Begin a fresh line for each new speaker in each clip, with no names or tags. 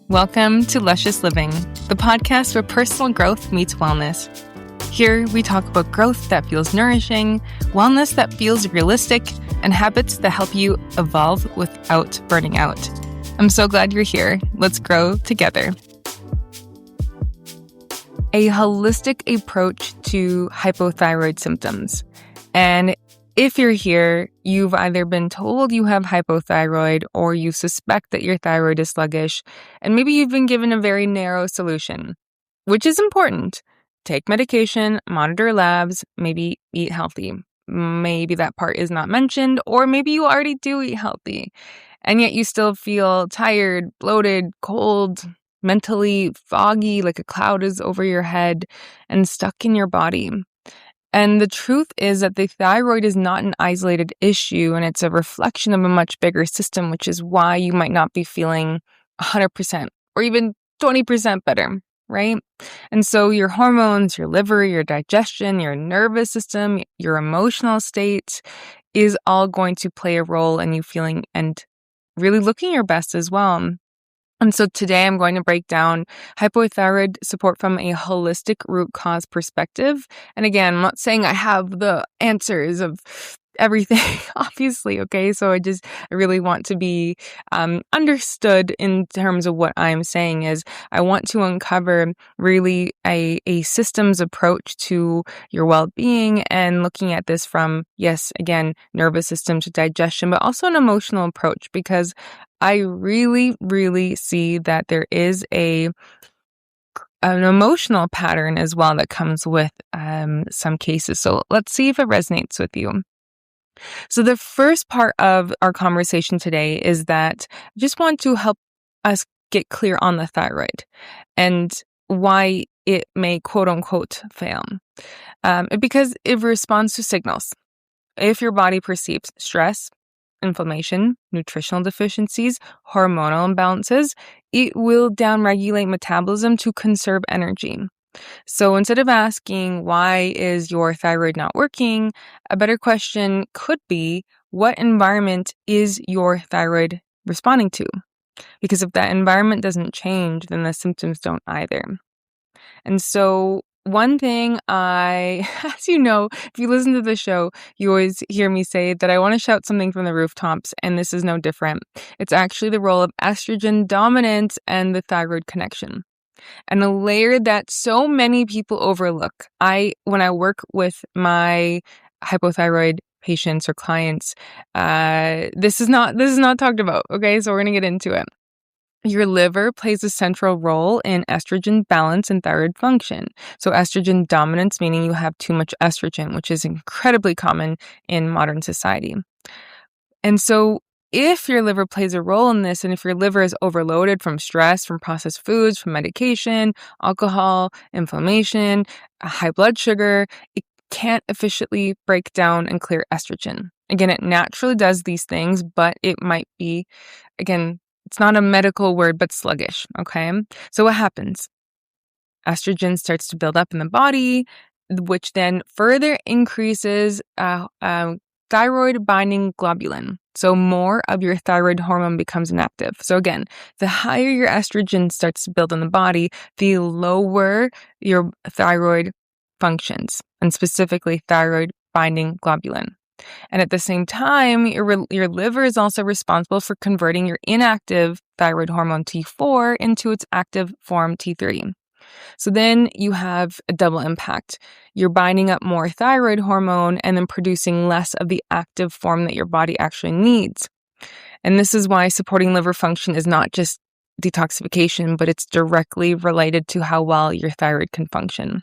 Welcome to Luscious Living, the podcast where personal growth meets wellness. Here, we talk about growth that feels nourishing, wellness that feels realistic, and habits that help you evolve without burning out. I'm so glad you're here. Let's grow together. A holistic approach to hypothyroid symptoms. And if you're here, you've either been told you have hypothyroid or you suspect that your thyroid is sluggish, and maybe you've been given a very narrow solution, which is important. Take medication, monitor labs, maybe eat healthy. Maybe that part is not mentioned, or maybe you already do eat healthy, and yet you still feel tired, bloated, cold, mentally foggy, like a cloud is over your head and stuck in your body. And the truth is that the thyroid is not an isolated issue, and it's a reflection of a much bigger system, which is why you might not be feeling 100% or even 20% better, right? And so your hormones, your liver, your digestion, your nervous system, your emotional state is all going to play a role in you feeling and really looking your best as well. And so today I'm going to break down hypothyroid support from a holistic root cause perspective. And again, I'm not saying I have the answers of everything, obviously, okay? So I really want to be understood in terms of what I'm saying is I want to uncover really a systems approach to your well-being and looking at this from, yes, again, nervous system to digestion, but also an emotional approach, because I really, really see that there is an emotional pattern as well that comes with some cases. So let's see if it resonates with you. So the first part of our conversation today is that I just want to help us get clear on the thyroid and why it may quote unquote fail. Because it responds to signals. If your body perceives stress, inflammation, nutritional deficiencies, hormonal imbalances, it will downregulate metabolism to conserve energy. So instead of asking, why is your thyroid not working? A better question could be, what environment is your thyroid responding to? Because if that environment doesn't change, then the symptoms don't either. And so one thing as you know, if you listen to the show, you always hear me say that I want to shout something from the rooftops, and this is no different. It's actually the role of estrogen dominance and the thyroid connection. And a layer that so many people overlook. When I work with my hypothyroid patients or clients, this is not talked about. Okay, so we're gonna get into it. Your liver plays a central role in estrogen balance and thyroid function. So estrogen dominance, meaning you have too much estrogen, which is incredibly common in modern society. And so if your liver plays a role in this, and if your liver is overloaded from stress, from processed foods, from medication, alcohol, inflammation, high blood sugar, it can't efficiently break down and clear estrogen. Again, it naturally does these things, but it might be, again, it's not a medical word, but sluggish, okay? So what happens? Estrogen starts to build up in the body, which then further increases thyroid binding globulin. So more of your thyroid hormone becomes inactive. So again, the higher your estrogen starts to build in the body, the lower your thyroid functions, and specifically thyroid binding globulin. And at the same time, your liver is also responsible for converting your inactive thyroid hormone T4 into its active form T3. So then you have a double impact. You're binding up more thyroid hormone and then producing less of the active form that your body actually needs. And this is why supporting liver function is not just detoxification, but it's directly related to how well your thyroid can function.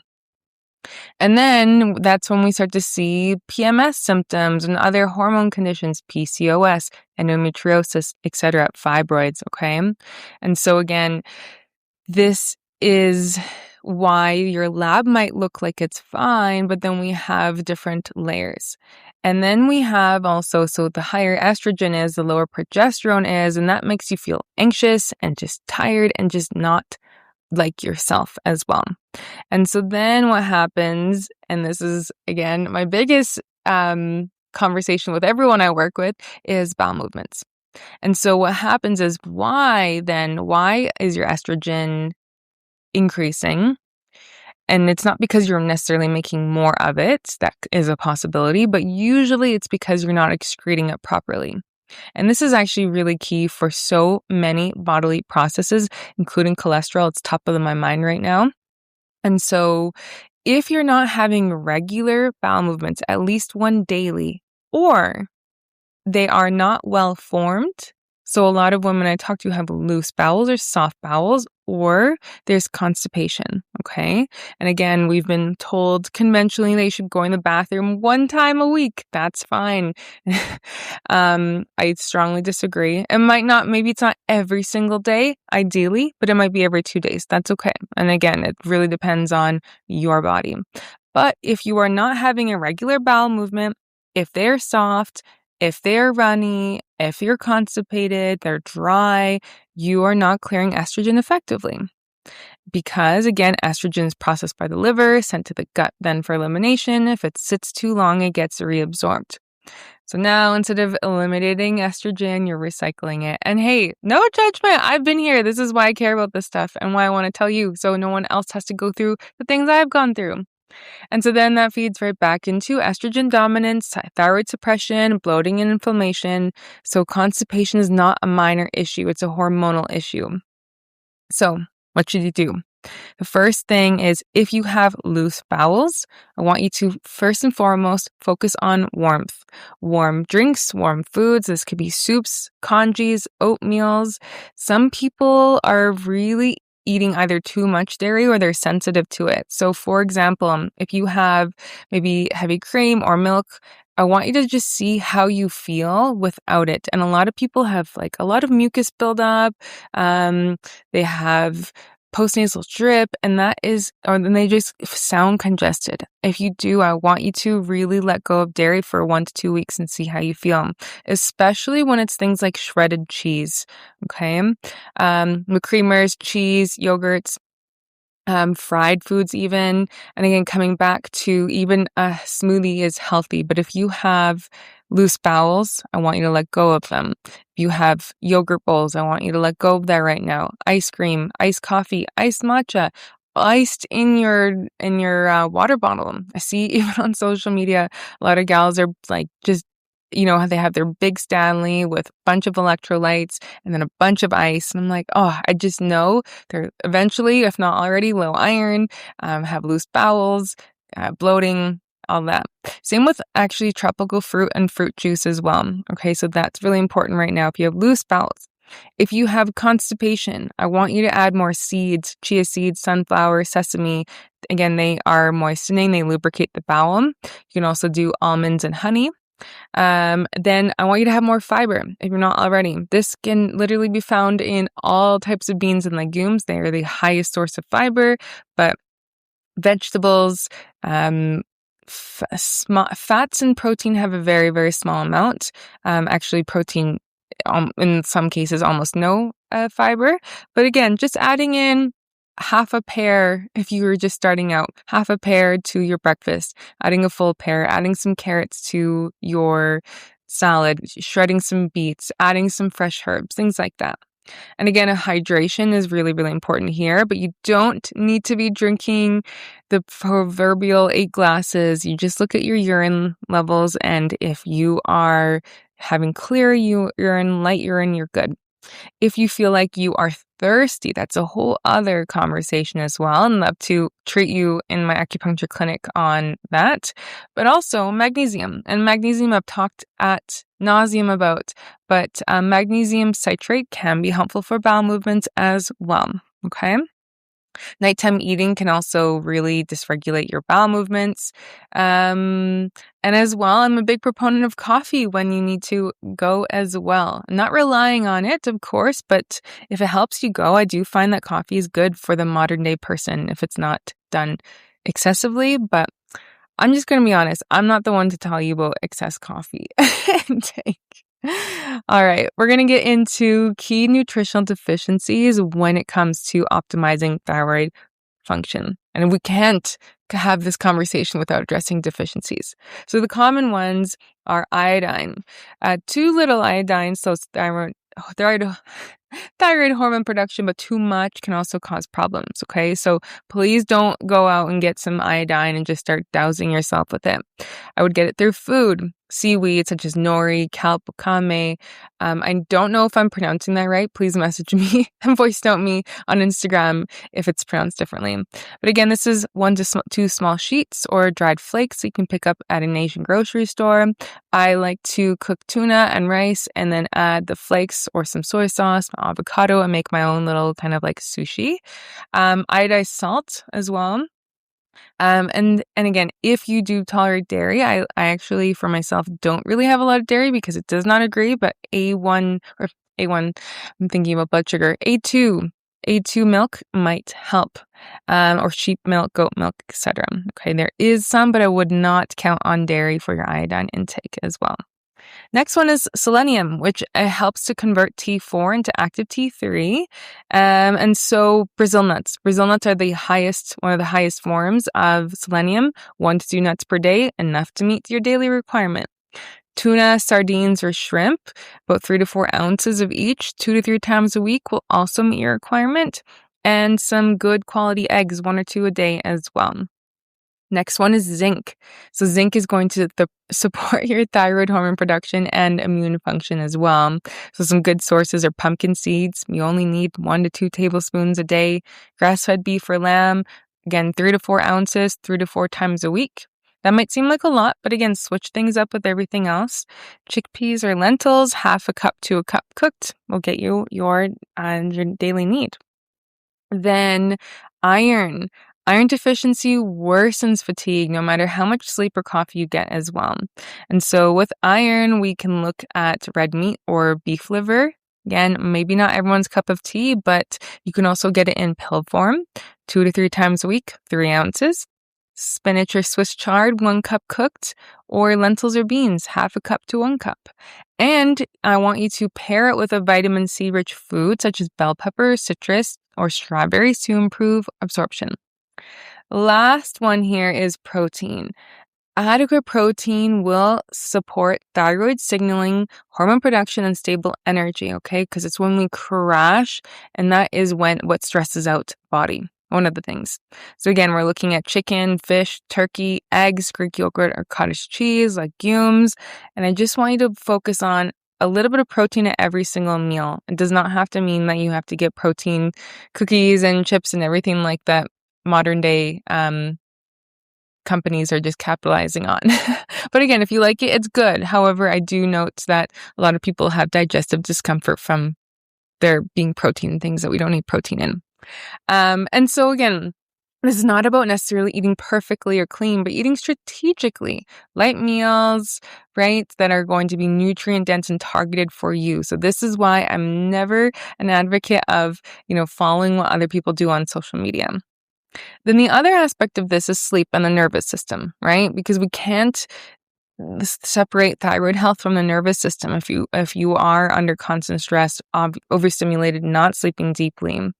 And then that's when we start to see PMS symptoms and other hormone conditions, PCOS, endometriosis, etc., fibroids, okay? And so again, this is why your lab might look like it's fine, but then we have different layers. And then we have also, so the higher estrogen is, the lower progesterone is, and that makes you feel anxious and just tired and just not like yourself as well. And so then what happens, and this is, again, my biggest conversation with everyone I work with, is bowel movements. And so what happens is why is your estrogen increasing? And it's not because you're necessarily making more of it. That is a possibility, but usually it's because you're not excreting it properly. And this is actually really key for so many bodily processes, including cholesterol. It's top of my mind right now. And so if you're not having regular bowel movements, at least one daily, or they are not well formed. So a lot of women I talk to have loose bowels or soft bowels, or there's constipation, okay? And again, we've been told conventionally they should go in the bathroom 1 time a week. That's fine. I strongly disagree. Maybe it's not every single day, ideally, but it might be every 2 days. That's okay. And again, it really depends on your body. But if you are not having a regular bowel movement, if they're soft, if they're runny, if you're constipated, they're dry, you are not clearing estrogen effectively. Because again, estrogen is processed by the liver, sent to the gut then for elimination. If it sits too long, it gets reabsorbed. So now instead of eliminating estrogen, you're recycling it. And hey, no judgment. I've been here. This is why I care about this stuff and why I want to tell you so no one else has to go through the things I've gone through. And so then that feeds right back into estrogen dominance, thyroid suppression, bloating and inflammation. So constipation is not a minor issue. It's a hormonal issue. So what should you do? The first thing is if you have loose bowels, I want you to first and foremost focus on warmth. Warm drinks, warm foods. This could be soups, congees, oatmeals. Some people are really eating either too much dairy or they're sensitive to it. So for example, if you have maybe heavy cream or milk, I want you to just see how you feel without it. And a lot of people have like a lot of mucus buildup. They have postnasal drip, and then they just sound congested. If you do, I want you to really let go of dairy for 1 to 2 weeks and see how you feel, especially when it's things like shredded cheese, okay? The creamers, cheese, yogurts, fried foods even. And again, coming back to even a smoothie is healthy, but if you have loose bowels, I want you to let go of them. If you have yogurt bowls, I want you to let go of that right now. Ice cream, iced coffee, iced matcha, iced in your water bottle. I see even on social media, a lot of gals are like just they have their big Stanley with a bunch of electrolytes and then a bunch of ice. And I'm like, oh, I just know they're eventually, if not already, low iron, have loose bowels, bloating, all that. Same with actually tropical fruit and fruit juice as well. Okay, so that's really important right now if you have loose bowels. If you have constipation, I want you to add more seeds, chia seeds, sunflower, sesame. Again, they are moistening, they lubricate the bowel. You can also do almonds and honey. Then I want you to have more fiber if you're not already. This can literally be found in all types of beans and legumes. They are the highest source of fiber, but vegetables, fats and protein have a very, very small amount. Actually, protein, in some cases, almost no fiber. But again, just adding in half a pear if you were just starting out, half a pear to your breakfast, adding a full pear, adding some carrots to your salad, shredding some beets, adding some fresh herbs, things like that. And again, hydration is really, really important here, but you don't need to be drinking the proverbial 8 glasses. You just look at your urine levels, and if you are having clear urine, light urine, you're good. If you feel like you are thirsty, that's a whole other conversation as well. I'd love to treat you in my acupuncture clinic on that. But also magnesium. And magnesium I've talked at nauseum about, but magnesium citrate can be helpful for bowel movements as well. Okay. Nighttime eating can also really dysregulate your bowel movements. And as well, I'm a big proponent of coffee when you need to go as well. I'm not relying on it, of course, but if it helps you go, I do find that coffee is good for the modern day person if it's not done excessively. But I'm just going to be honest, I'm not the one to tell you about excess coffee intake. All right, we're going to get into key nutritional deficiencies when it comes to optimizing thyroid function. And we can't have this conversation without addressing deficiencies. So the common ones are iodine. Too little iodine, so it's thyroid hormone production, but too much can also cause problems, okay? So please don't go out and get some iodine and just start dousing yourself with it. I would get it through food, seaweed such as nori, kelp, wakame. I don't know if I'm pronouncing that right. Please message me and voice note me on Instagram if it's pronounced differently. But again, this is 1 to 2 small sheets or dried flakes that you can pick up at an Asian grocery store. I like to cook tuna and rice and then add the flakes or some soy sauce, avocado, and make my own little kind of like sushi. Iodized salt as well. And again, if you do tolerate dairy, I actually for myself don't really have a lot of dairy because it does not agree, but A1, I'm thinking about blood sugar, A2 milk might help, or sheep milk, goat milk, etc. Okay, there is some, but I would not count on dairy for your iodine intake as well. Next one is selenium, which helps to convert T4 into active T3. And so Brazil nuts. Brazil nuts are one of the highest forms of selenium. 1 to 2 nuts per day, enough to meet your daily requirement. Tuna, sardines, or shrimp, about 3 to 4 ounces of each, 2 to 3 times a week will also meet your requirement. And some good quality eggs, 1 or 2 a day as well. Next one is zinc. So zinc is going to support your thyroid hormone production and immune function as well. So some good sources are pumpkin seeds. You only need 1 to 2 tablespoons a day. Grass-fed beef or lamb, again, 3 to 4 ounces, 3 to 4 times a week. That might seem like a lot, but again, switch things up with everything else. Chickpeas or lentils, 1/2 cup to 1 cup cooked will get you your daily need. Then iron. Iron deficiency worsens fatigue no matter how much sleep or coffee you get as well. And so with iron, we can look at red meat or beef liver. Again, maybe not everyone's cup of tea, but you can also get it in pill form, 2 to 3 times a week, 3 ounces. Spinach or Swiss chard, 1 cup cooked, or lentils or beans, 1/2 cup to 1 cup. And I want you to pair it with a vitamin C rich food such as bell pepper, citrus, or strawberries to improve absorption. Last one here is protein. Adequate protein will support thyroid signaling, hormone production, and stable energy, okay? Because it's when we crash, and that is what stresses out the body. One of the things. So again, we're looking at chicken, fish, turkey, eggs, Greek yogurt, or cottage cheese, legumes. And I just want you to focus on a little bit of protein at every single meal. It does not have to mean that you have to get protein cookies and chips and everything like that modern day companies are just capitalizing on. But again, if you like it, it's good. However, I do note that a lot of people have digestive discomfort from there being protein in things that we don't need protein in. And so again, this is not about necessarily eating perfectly or clean, but eating strategically. Light meals, right, that are going to be nutrient dense and targeted for you. So this is why I'm never an advocate of, following what other people do on social media. Then the other aspect of this is sleep and the nervous system, right? Because we can't separate thyroid health from the nervous system. If you are under constant stress, overstimulated, not sleeping deeply,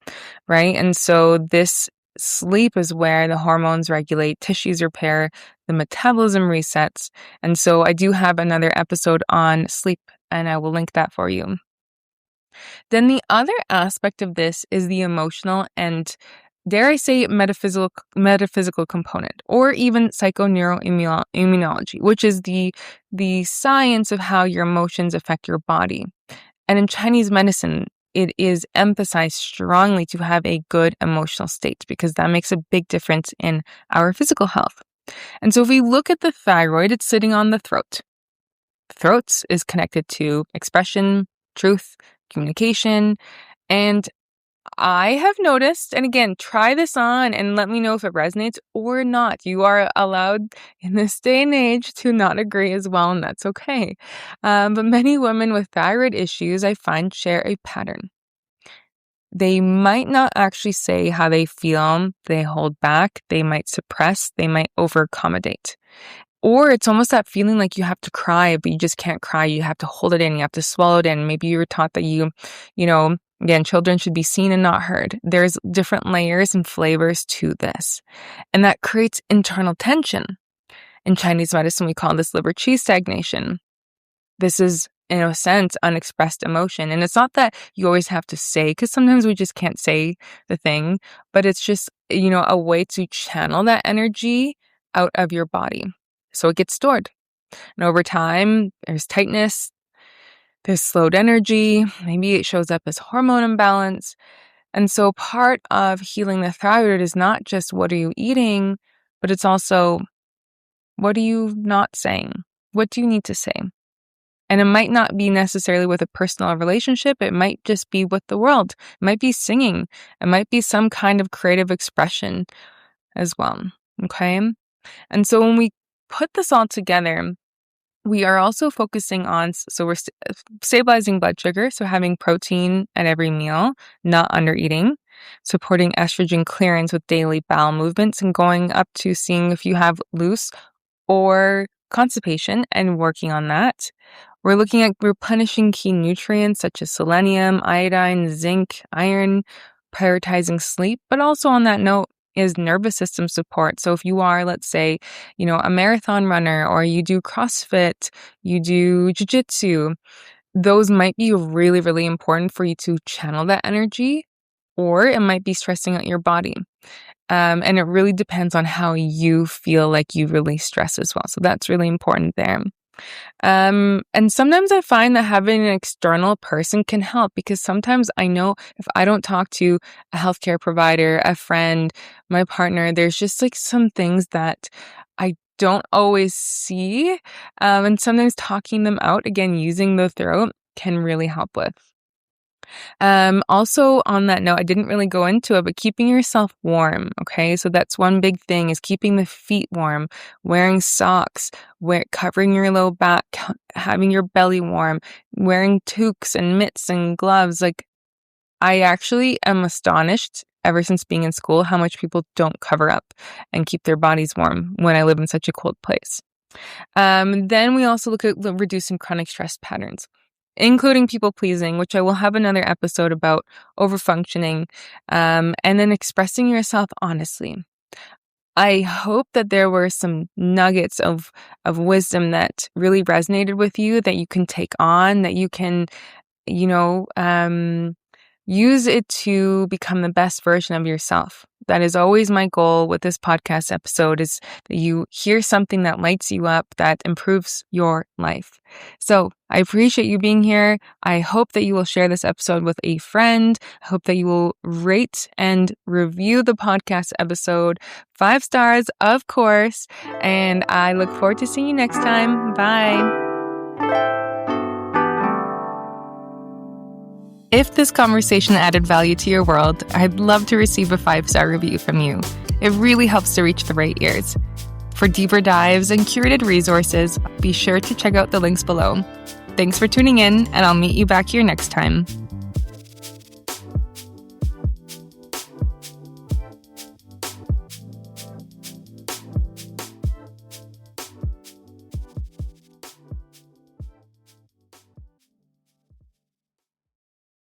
right? And so this sleep is where the hormones regulate, tissues repair, the metabolism resets. And so I do have another episode on sleep, and I will link that for you. Then the other aspect of this is the emotional and, dare I say, metaphysical component, or even psychoneuroimmunology, which is the science of how your emotions affect your body. And in Chinese medicine, it is emphasized strongly to have a good emotional state because that makes a big difference in our physical health. And so if we look at the thyroid, it's sitting on the throat. The throat is connected to expression, truth, communication, and I have noticed, and again, try this on and let me know if it resonates or not. You are allowed in this day and age to not agree as well, and that's okay. But many women with thyroid issues, I find, share a pattern. They might not actually say how they feel. They hold back. They might suppress. They might over-accommodate. Or it's almost that feeling like you have to cry, but you just can't cry. You have to hold it in. You have to swallow it in. Maybe you were taught that you Again, children should be seen and not heard. There's different layers and flavors to this, and that creates internal tension. In Chinese medicine, we call this liver qi stagnation. This is, in a sense, unexpressed emotion. And it's not that you always have to say, because sometimes we just can't say the thing, but it's just, a way to channel that energy out of your body. So it gets stored. And over time, there's tightness, there's slowed energy, maybe it shows up as hormone imbalance. And so part of healing the thyroid is not just what are you eating, but it's also what are you not saying? What do you need to say? And it might not be necessarily with a personal relationship. It might just be with the world. It might be singing. It might be some kind of creative expression as well. Okay? And so when we put this all together, we are also focusing on, so we're stabilizing blood sugar, so having protein at every meal, not under eating, supporting estrogen clearance with daily bowel movements, and going up to seeing if you have loose or constipation and working on that. We're looking at replenishing key nutrients such as selenium, iodine, zinc, iron, prioritizing sleep, but also on that note is nervous system support. So if you are, let's say, a marathon runner, or you do CrossFit, you do jiu-jitsu, those might be really, really important for you to channel that energy, or it might be stressing out your body. And it really depends on how you feel like you release stress as well. So that's really important there. And sometimes I find that having an external person can help, because sometimes I know if I don't talk to a healthcare provider, a friend, my partner, there's just like some things that I don't always see. And sometimes talking them out, again, using the throat, can really help with. Also on that note, I didn't really go into it, but keeping yourself warm. Okay. So that's one big thing, is keeping the feet warm, wearing socks, covering your low back, having your belly warm, wearing toques and mitts and gloves. Like, I actually am astonished ever since being in school, how much people don't cover up and keep their bodies warm when I live in such a cold place. Then we also look at reducing chronic stress patterns, including people pleasing, which I will have another episode about, overfunctioning, and then expressing yourself honestly. I hope that there were some nuggets of wisdom that really resonated with you, that you can take on, that you can, use it to become the best version of yourself. That is always my goal with this podcast episode, is that you hear something that lights you up, that improves your life. So I appreciate you being here. I hope that you will share this episode with a friend. I hope that you will rate and review the podcast episode. 5 stars, of course. And I look forward to seeing you next time. Bye. If this conversation added value to your world, I'd love to receive a 5-star review from you. It really helps to reach the right ears. For deeper dives and curated resources, be sure to check out the links below. Thanks for tuning in, and I'll meet you back here next time.